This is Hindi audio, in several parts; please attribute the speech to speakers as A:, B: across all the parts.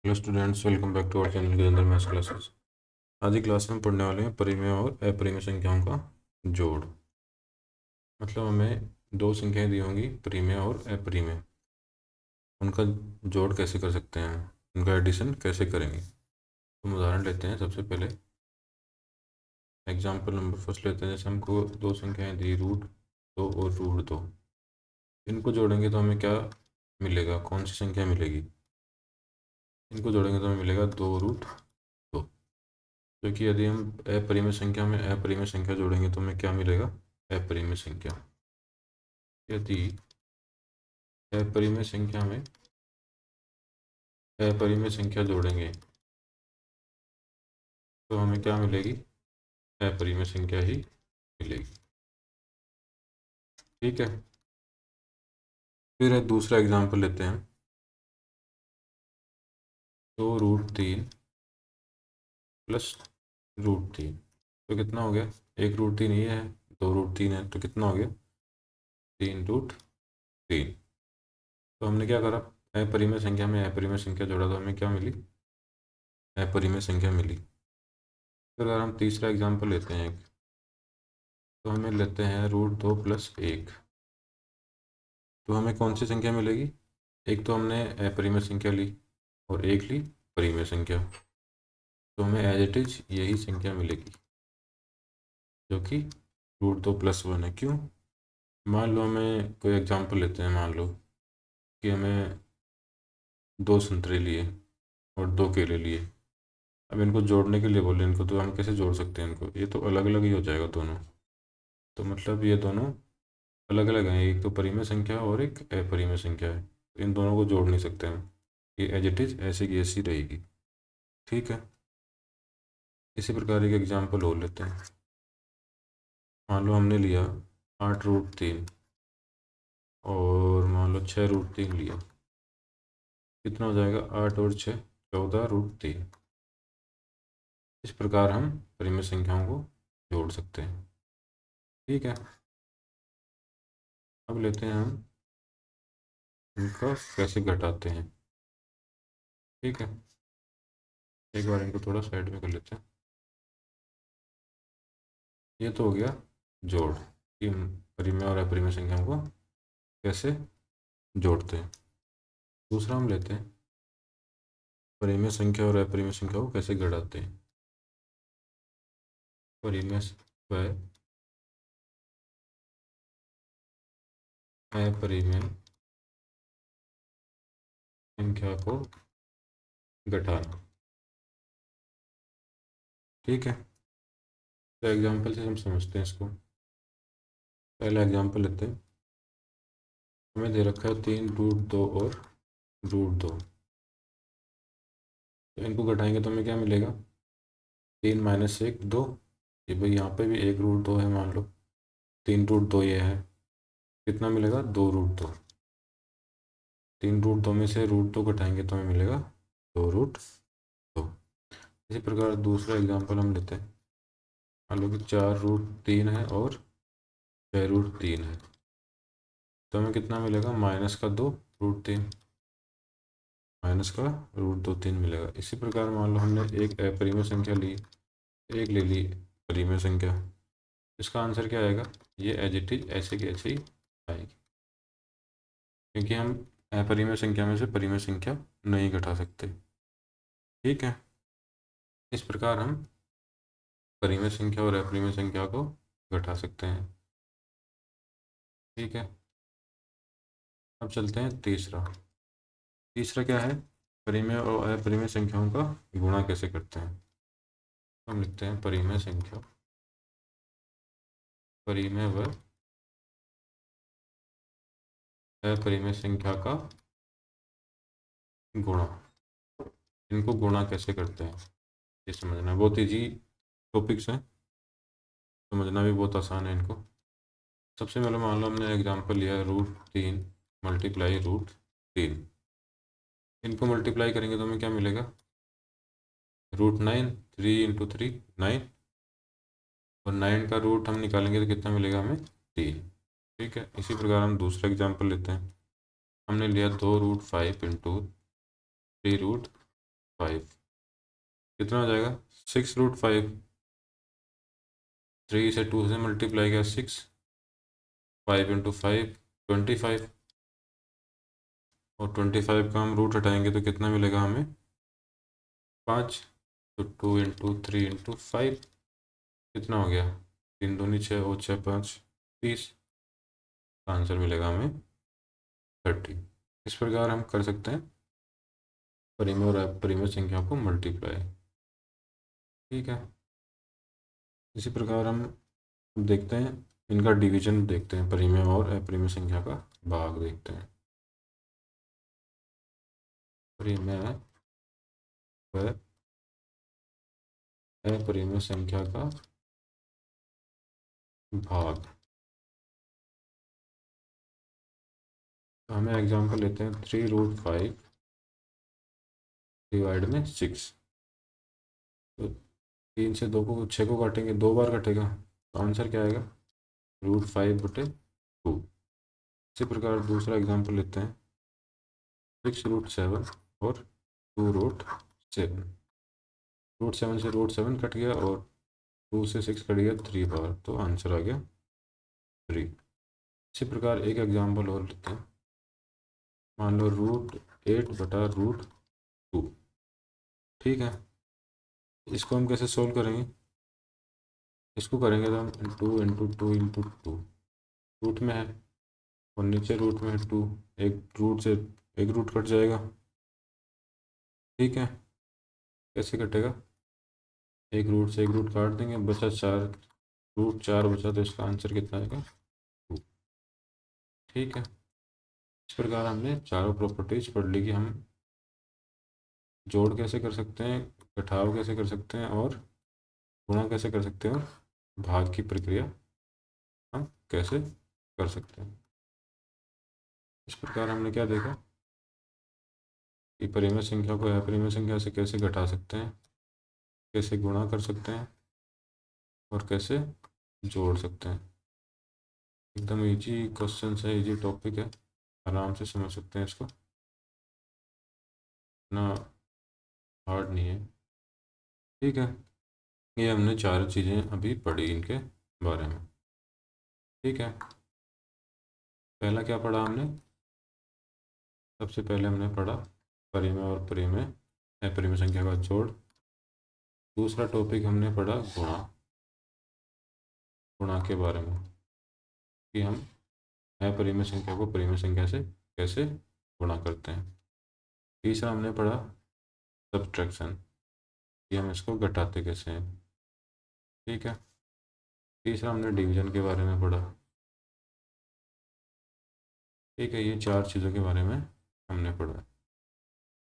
A: Hello students, welcome back to our channel के अंदर मैथ्स क्लासेस। आज की क्लास में हम पढ़ने वाले हैं परिमेय और अपरिमेय संख्याओं का जोड़। मतलब हमें दो संख्याएं दी होंगी, परिमेय और अपरिमेय। उनका जोड़ कैसे कर सकते हैं, उनका एडिशन कैसे करेंगे। तो हम उदाहरण लेते हैं। सबसे पहले एग्जाम्पल नंबर फर्स्ट लेते हैं। जैसे हमको दो संख्याएं दी, √2 और √2। इनको जोड़ेंगे तो हमें क्या मिलेगा, कौन सी संख्या मिलेगी। इनको जोड़ेंगे तो हमें मिलेगा 2√2। क्योंकि यदि हम अपरिमेय संख्या में अपरिमेय संख्या जोड़ेंगे तो हमें क्या मिलेगा, अपरिमेय संख्या। यदि अपरिमेय संख्या में अपरिमेय संख्या जोड़ेंगे तो हमें क्या मिलेगी, अपरिमेय संख्या ही मिलेगी। ठीक है। फिर एक दूसरा एग्जांपल लेते हैं। 2√3 प्लस √3 तो कितना हो गया। 1√3 ये है, 2√3 है, तो कितना हो गया 3√3। तो हमने क्या करा, अपरिमेय संख्या में अपरिमेय संख्या जोड़ा तो हमें क्या मिली, अपरिमेय संख्या मिली। फिर अगर हम तीसरा एग्जांपल लेते हैं तो हमें लेते हैं √2 + 1। तो हमें कौन सी संख्या मिलेगी, एक तो हमने अपरिमेय संख्या ली और एक ली परिमेय संख्या। तो हमें एज इट इज यही संख्या मिलेगी जो कि √2 + 1 है। क्यों, मान लो हमें कोई एग्जांपल लेते हैं। मान लो कि हमें 2 संतरे लिए और 2 केले लिए। अब इनको जोड़ने के लिए बोले, इनको तो हम कैसे जोड़ सकते हैं, इनको ये तो अलग अलग ही हो जाएगा दोनों। तो मतलब ये दोनों अलग अलग हैं, एक तो परिमेय संख्या और एक अपरिमेय संख्या है। इन दोनों को जोड़ नहीं सकते हम, ये एज इट इज ऐसे की ऐसी रहेगी। ठीक है। इसी प्रकार एक एग्जांपल और लेते हैं। मान लो हमने लिया 8√3 और मान लो 6√3 लिया। कितना हो जाएगा, 8 और 6 14√3। इस प्रकार हम परिमेय संख्याओं को जोड़ सकते हैं। ठीक है। अब लेते हैं हम इनका कैसे घटाते हैं। ठीक है। एक बार इनको थोड़ा साइड में कर लेते हैं। ये तो हो गया जोड़, कि हम परिमेय और अपरिमेय संख्याओं को कैसे जोड़ते हैं। दूसरा हम लेते हैं परिमेय संख्या और अपरिमेय संख्या को कैसे घटाते हैं। परिमेय व अपरिमेय संख्या को घटाना। ठीक है। तो एग्जाम्पल से हम समझते हैं इसको। पहला एग्जाम्पल लेते हैं। हमें दे रखा है 3√2 और √2। तो इनको घटाएंगे तो हमें क्या मिलेगा, 3 - 1 2। ये भाई यहाँ पे भी 1√2 है, मान लो 3√2 ये है। कितना मिलेगा, 2√2। 3√2 में से √2 घटाएंगे तो हमें मिलेगा 2√2। इसी प्रकार दूसरा एग्जाम्पल हम लेते हैं। मान लो कि 4√3 है और 6√3 है। तो हमें कितना मिलेगा, -2√3, -√2 3 मिलेगा। इसी प्रकार मान लो हमने एक अपरिमेय संख्या ली, एक ले ली परिमेय संख्या। इसका आंसर क्या आएगा, ये एज इट इज ऐसे की ऐसे ही आएगी, क्योंकि हम अपरिमेय संख्या में से परिमेय संख्या नहीं घटा सकते। ठीक है। इस प्रकार हम परिमेय संख्या और अपरिमेय संख्या को घटा सकते हैं। ठीक है। अब चलते हैं तीसरा। तीसरा क्या है, परिमेय और अपरिमेय संख्याओं का गुणा कैसे करते हैं। हम लिखते हैं परिमेय संख्या, परिमेय व अपरिमेय संख्या का गुणा। इनको गुणा कैसे करते हैं ये समझना, बहुत ईजी टॉपिक्स हैं, समझना भी बहुत आसान है इनको। सबसे पहले मान लो हमने एग्जांपल लिया √3 × √3। इनको मल्टीप्लाई करेंगे तो हमें क्या मिलेगा, √9, 3 × 3 9, और 9 का रूट हम निकालेंगे तो कितना मिलेगा हमें, 3। ठीक है। इसी प्रकार हम दूसरा एग्जांपल लेते हैं। हमने लिया 2√5 × 3√3। 5 कितना हो जाएगा 6√5। 3 से 2 से मल्टीप्लाई किया 6, 5 इंटू 5 25, और 25 का हम रूट हटाएंगे तो कितना मिलेगा हमें 5। तो 2 इंटू 3 इंटू 5 कितना हो गया 3 दूनी 6 और 6 5 30। आंसर मिलेगा हमें 30। इस प्रकार हम कर सकते हैं परिमेय और अपरिमेय संख्या को मल्टीप्लाई। ठीक है, इसी प्रकार हम देखते हैं इनका डिवीजन, देखते हैं परिमेय और अपरिमेय संख्या का भाग देखते हैं। परिमेय व अपरिमेय संख्या का भाग। तो हमें एग्जांपल लेते हैं 3√5 डिवाइड में 6। तो 3 से 2 को 6 को काटेंगे, 2 बार कटेगा, तो आंसर क्या आएगा √5/2। इसी प्रकार दूसरा एग्जांपल लेते हैं 6√7 और 2√7। √7 से √7 कट गया और 2 से 6 कट गया 3 बार, तो आंसर आ गया 3। इसी प्रकार एक एग्जांपल और लेते हैं, मान लो √8/√2। ठीक है, इसको हम कैसे सोल्व करेंगे, इसको करेंगे तो हम 2 इंटू 2 इंटू 2 रूट में है और नीचे रूट में है 2, एक रूट से एक रूट कट जाएगा। ठीक है, कैसे कटेगा, एक रूट से एक रूट काट देंगे, बचा 4, √4 बचा, तो इसका आंसर कितना आएगा 2। ठीक है, इस प्रकार हमने चारों प्रॉपर्टीज पढ़ ली कि हम जोड़ कैसे कर सकते हैं, घटाव कैसे कर सकते हैं और गुणा कैसे कर सकते हैं, और भाग की प्रक्रिया हम कैसे कर सकते हैं। इस प्रकार हमने क्या देखा कि परिमेय संख्या को अपरिमेय संख्या से कैसे घटा सकते हैं, कैसे गुणा कर सकते हैं और कैसे जोड़ सकते हैं। एकदम इजी क्वेश्चन है, इजी टॉपिक है, आराम से समझ सकते हैं इसको, इतना हार्ड नहीं है। ठीक है, ये हमने चार चीज़ें अभी पढ़ी इनके बारे में। ठीक है, पहला क्या पढ़ा हमने, सबसे पहले हमने पढ़ा परिमेय और परिमेय अपरिमेय संख्या का जोड़। दूसरा टॉपिक हमने पढ़ा गुणा, गुणा के बारे में कि हम अपरिमेय संख्या को परिमेय संख्या से कैसे गुणा करते हैं। तीसरा हमने पढ़ा सब्ट्रैक्शन कि हम इसको घटाते कैसे हैं। ठीक है, तीसरा हमने डिवीजन के बारे में पढ़ा। ठीक है, ये चार चीज़ों के बारे में हमने पढ़ा।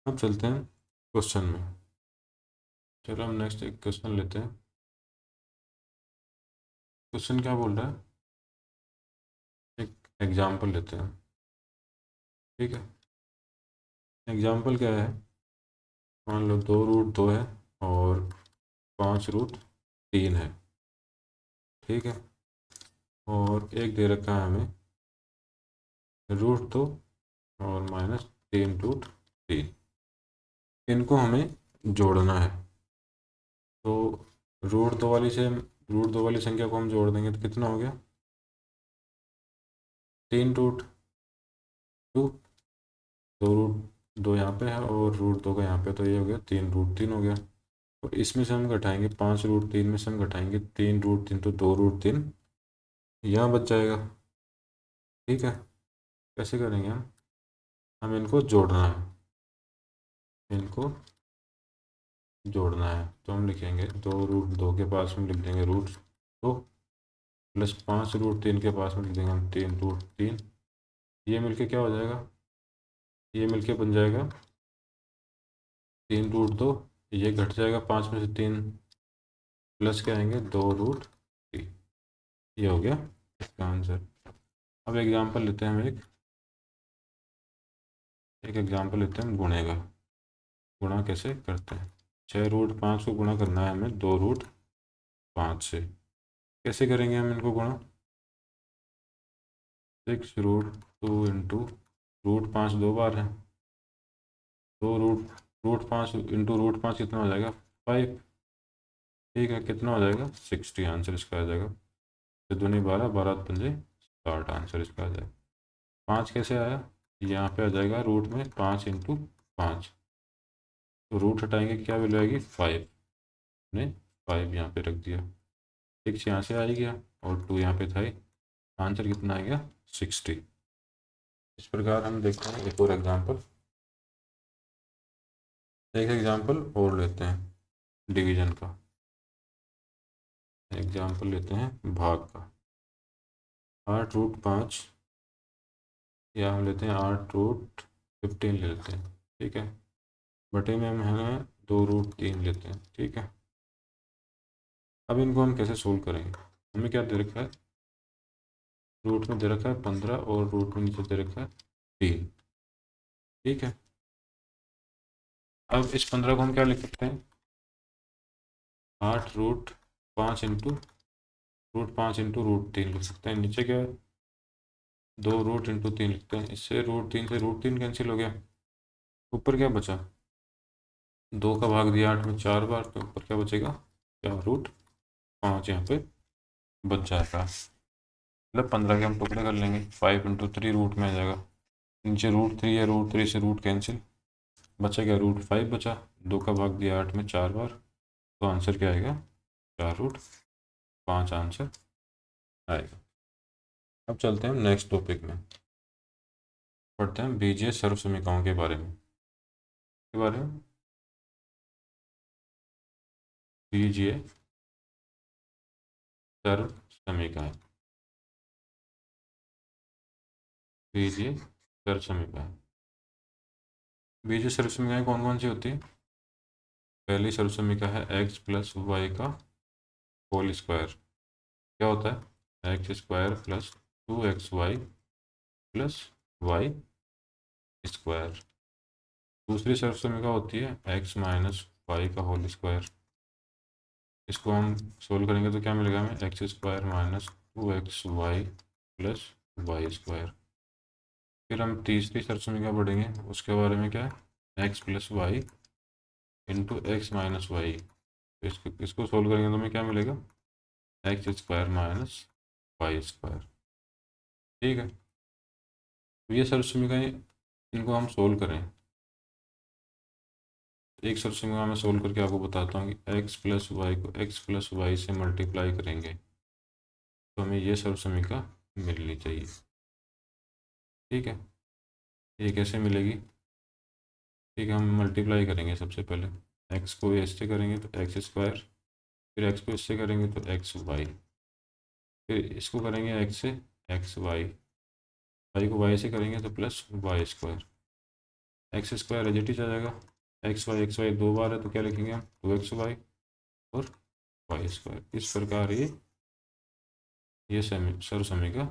A: अब चलते हैं क्वेश्चन में। चलो हम नेक्स्ट एक क्वेश्चन लेते हैं। क्वेश्चन क्या बोल रहा है, एक एग्जाम्पल लेते हैं। ठीक है, एग्जाम्पल क्या है, मान लो 2√2 है और 5√3 है। ठीक है, और एक दे रखा है हमें √2 और -3√3। इनको हमें जोड़ना है। तो √2 वाली संख्या को हम जोड़ देंगे तो कितना हो गया 3√2। 2√2 यहाँ पे है और √2 का यहाँ पे, तो ये हो गया 3√3 हो गया। और इसमें से हम घटाएंगे 5√3 में से हम घटाएंगे 3√3, तो 2√3 यहाँ बच जाएगा। ठीक है, कैसे करेंगे हम इनको जोड़ना है, इनको जोड़ना है। तो हम लिखेंगे 2√2 के पास में लिख देंगे √2 प्लस 5√3 के पास में लिख देंगे हम 3√3। ये मिलके क्या हो जाएगा, ये मिलके बन जाएगा 3√2, ये घट जाएगा 5 में से 3, प्लस क्या आएंगे 2√3। ये हो गया इसका आंसर। अब एग्जाम्पल लेते हैं हम एक एग्जाम्पल लेते हैं हम गुणे का। गुणा कैसे करते हैं, 6√5 को गुणा करना है हमें 2√5 से। कैसे करेंगे हम इनको गुणा, 6√2 इंटू √5 2 बार है, √5 इंटू √5 कितना हो जाएगा 5। ठीक है, कितना हो जाएगा 60 आंसर इसका आ जाएगा। तो दूनी 12, 12 पंजे 60 आंसर इसका आ जाएगा। 5 कैसे आया, यहाँ पे आ जाएगा रूट में 5 इंटू 5, तो रूट हटाएंगे क्या वैल्यू आएगी 5 ने 5 यहाँ पे रख दिया। 6 यहाँ से आ ही गया और 2 यहाँ पे था ही, आंसर कितना आ गया 60। इस प्रकार हम देखते हैं एक और एग्जाम्पल। एक एग्जाम्पल और लेते हैं डिवीजन का, एग्जाम्पल लेते हैं भाग का। 8√5 या हम लेते हैं 8√15 ले लेते हैं। ठीक है, बटे में हम है 2√3 लेते हैं। ठीक है, अब इनको हम कैसे सोल्व करेंगे, हमें क्या दे रखा है, रूट में दे रखा है 15 और रूट में नीचे दे रखा है 3। ठीक है, अब इस 15 को हम क्या लिख सकते हैं, 8√5 इंटू √3 लिख सकते हैं। नीचे क्या है, 2√3 लिखते हैं। इससे √3 से √3 कैंसिल हो गया, ऊपर क्या बचा, 2 का भाग दिया 8 में 4 बार, तो ऊपर क्या बचेगा, 4√5 यहाँ पे बच जाएगा। मतलब 15 के हम टुकड़े कर लेंगे, 5 इंटू 3 रूट में आ जाएगा। नीचे √3 है, √3 से रूट कैंसिल, बचा क्या √5 बचा, 2 का भाग दिया 8 में 4 बार, तो आंसर क्या आएगा 4√5 आंसर आएगा। अब चलते हैं नेक्स्ट टॉपिक में, पढ़ते हैं बीजीय सर्वसमीकरणों के बारे में। बीजीय सर्वसमीकरण, बीजीय सर्वसमीकरण। बीजीय सर्वसमीकरण कौन कौन सी होती है, पहली सर्वसमीकरण है x प्लस वाई का होल स्क्वायर। क्या होता है, x square plus 2xy plus Y square. दूसरी सर्वसमीकरण होती है x माइनस वाई का होल स्क्वायर। इसको हम सोल्व करेंगे तो क्या मिलेगा हमें, x square minus 2xy plus Y square. फिर हम तीसरी सर्वसमीकरण पढ़ेंगे, उसके बारे में क्या है, x plus y into x minus y. इसको सोल्व करेंगे तो हमें क्या मिलेगा, x square minus y square. ठीक है, तो ये सर्वसमीकरण, इनको हम सोल्व करें। एक सर्वसमीकरण में सोल्व करके आपको बताता हूँ कि एक्स प्लस वाई को एक्स प्लस वाई से मल्टीप्लाई करेंगे तो हमें ये सर्वसमीकरण मिलनी चाहिए। ठीक है, ये कैसे मिलेगी, ठीक है, हम मल्टीप्लाई करेंगे सबसे पहले, एक्स को इससे करेंगे तो एक्स स्क्वायर, फिर एक्स को इससे करेंगे तो एक्स वाई, फिर इसको करेंगे एक्स से एक्स वाई, वाई को वाई से करेंगे तो plus Y square. X square as it जाएगा, एक्स वाई 2 बार है तो क्या लिखेंगे हम, 2xy और वाई स्क्वायर। इस प्रकार ये सर्वसमीकरण,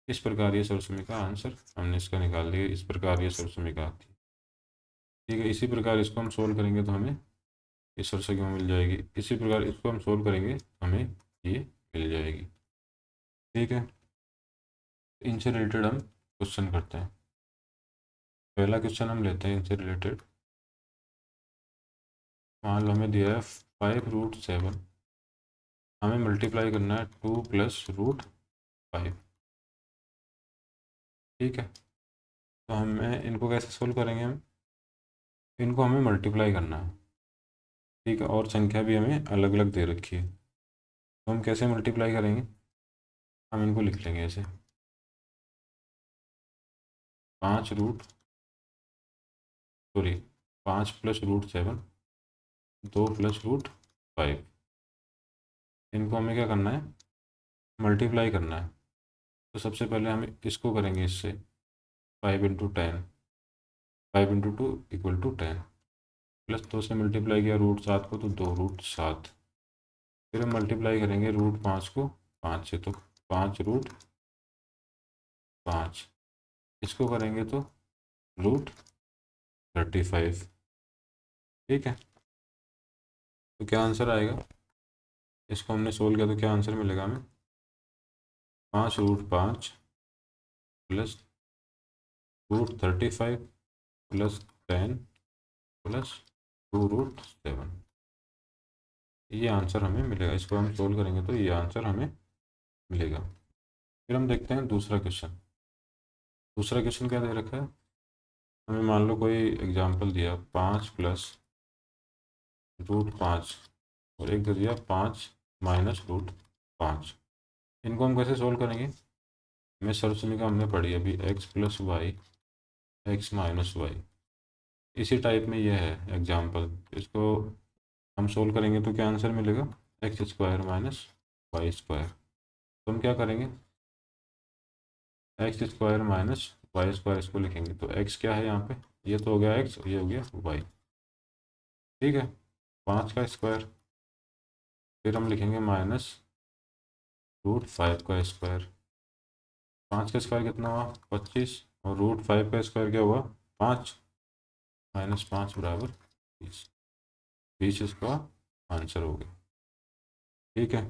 A: इस प्रकार ये सर्वसमीकरण आंसर हमने इसका निकाल दिया। इस प्रकार ये सर्वसमीकरण आती है। ठीक है, इसी प्रकार इसको हम सोल्व करेंगे तो हमें इस सर्वसमीकरण मिल जाएगी। इसी प्रकार इसको हम सोल्व करेंगे हमें ये मिल जाएगी। ठीक है, इनसे रिलेटेड हम क्वेश्चन करते हैं। पहला क्वेश्चन हम लेते हैं इनसे रिलेटेड। मान लो हमें दिया है 5√7, हमें मल्टीप्लाई करना है 2 प्लस √5। ठीक है, तो हमें इनको कैसे सोल्व करेंगे, हम इनको हमें मल्टीप्लाई करना है। ठीक है, और संख्या भी हमें अलग अलग दे रखी है, तो हम कैसे मल्टीप्लाई करेंगे, हम इनको लिख लेंगे ऐसे, 5 प्लस √7, 2 प्लस √5। इनको हमें क्या करना है, मल्टीप्लाई करना है। तो सबसे पहले हम इसको करेंगे इससे, 5 × 10, 5 × 2 = 10, प्लस 2 से मल्टीप्लाई किया √7 को तो 2√7। फिर हम मल्टीप्लाई करेंगे √5 को 5 से, तो 5√5। इसको करेंगे तो √35। ठीक है, तो क्या आंसर आएगा, इसको हमने सोल्व किया तो क्या आंसर मिलेगा हमें, 5√5 प्लस √35 प्लस 10 प्लस 2√7, ये आंसर हमें मिलेगा। इसको हम सोल्व करेंगे तो ये आंसर हमें मिलेगा। फिर हम देखते हैं दूसरा क्वेश्चन। दूसरा क्वेश्चन क्या दे रखा है हमें, मान लो कोई एग्जांपल दिया 5 प्लस √5 और एक दे दिया 5 माइनस √5। इनको हम कैसे सोल्व करेंगे, हमें सर्वसमीकरण हमने पढ़ी अभी x plus y x minus y, इसी टाइप में ये है एग्जांपल। इसको हम सोल्व करेंगे तो क्या आंसर मिलेगा, x square minus y square. तो हम क्या करेंगे, x square minus y square इसको लिखेंगे। तो एक्स क्या है यहाँ पे, ये तो हो गया एक्स और ये हो गया वाई, ठीक है। 5 का स्क्वायर, फिर हम लिखेंगे माइनस √5 का स्क्वायर। 5 का स्क्वायर कितना हुआ 25, और √5 का स्क्वायर क्या हुआ 5, -5 बराबर 20। 20 इसका आंसर हो गया, ठीक है।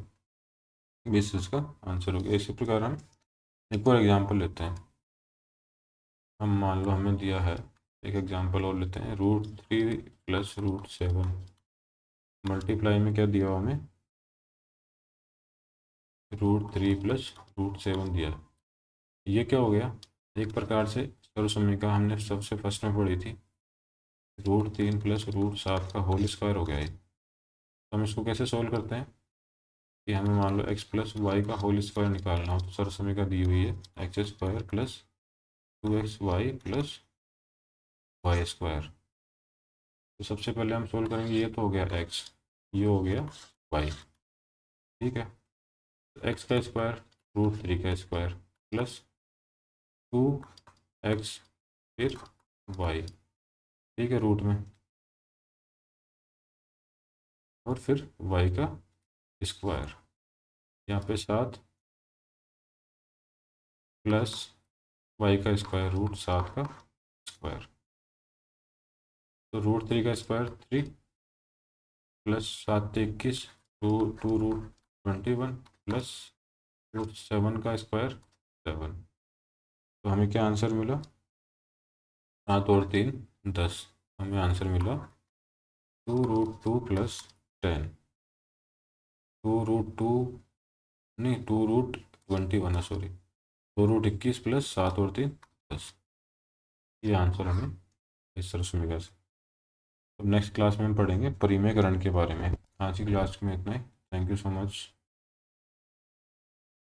A: 20 इसका आंसर हो गया। इसी प्रकार हम एक और एग्जांपल लेते हैं। हम मान लो हमें दिया है एक एग्जांपल और लेते हैं, √3 प्लस √7 मल्टीप्लाई में क्या दिया हुआ हमें, √3 प्लस √7 दिया। ये क्या हो गया, एक प्रकार से सर्वसमीकरण हमने सबसे फर्स्ट में पढ़ी थी, √3 प्लस √7 का होल स्क्वायर हो गया ये। तो हम इसको कैसे सोल्व करते हैं कि हमें मान लो x प्लस वाई का होल स्क्वायर निकालना हो, तो सर्वसमीकरण दी हुई है x square plus 2xy plus Y square. तो सबसे पहले हम सोल्व करेंगे, ये तो हो गया x, ये हो गया y, ठीक है। तो x का स्क्वायर √3 का स्क्वायर प्लस 2x फिर y, ठीक है, रूट में, और फिर y का स्क्वायर यहाँ पे 7 प्लस y का स्क्वायर √7 का स्क्वायर। तो √3 का स्क्वायर 3 प्लस 7 × 2√21 प्लस √7 का स्क्वायर 7। तो हमें क्या आंसर मिला, 7 और 3 10, हमें आंसर मिला 2√2 प्लस 10, 2√2 नहीं 2√21 है, सॉरी 2√21 प्लस 7 और 3 10, ये आंसर हमें इस तरह से मिला। अब नेक्स्ट क्लास में हम पढ़ेंगे परिमेयकरण के बारे में। आज की क्लास में इतना ही। Thank you so much.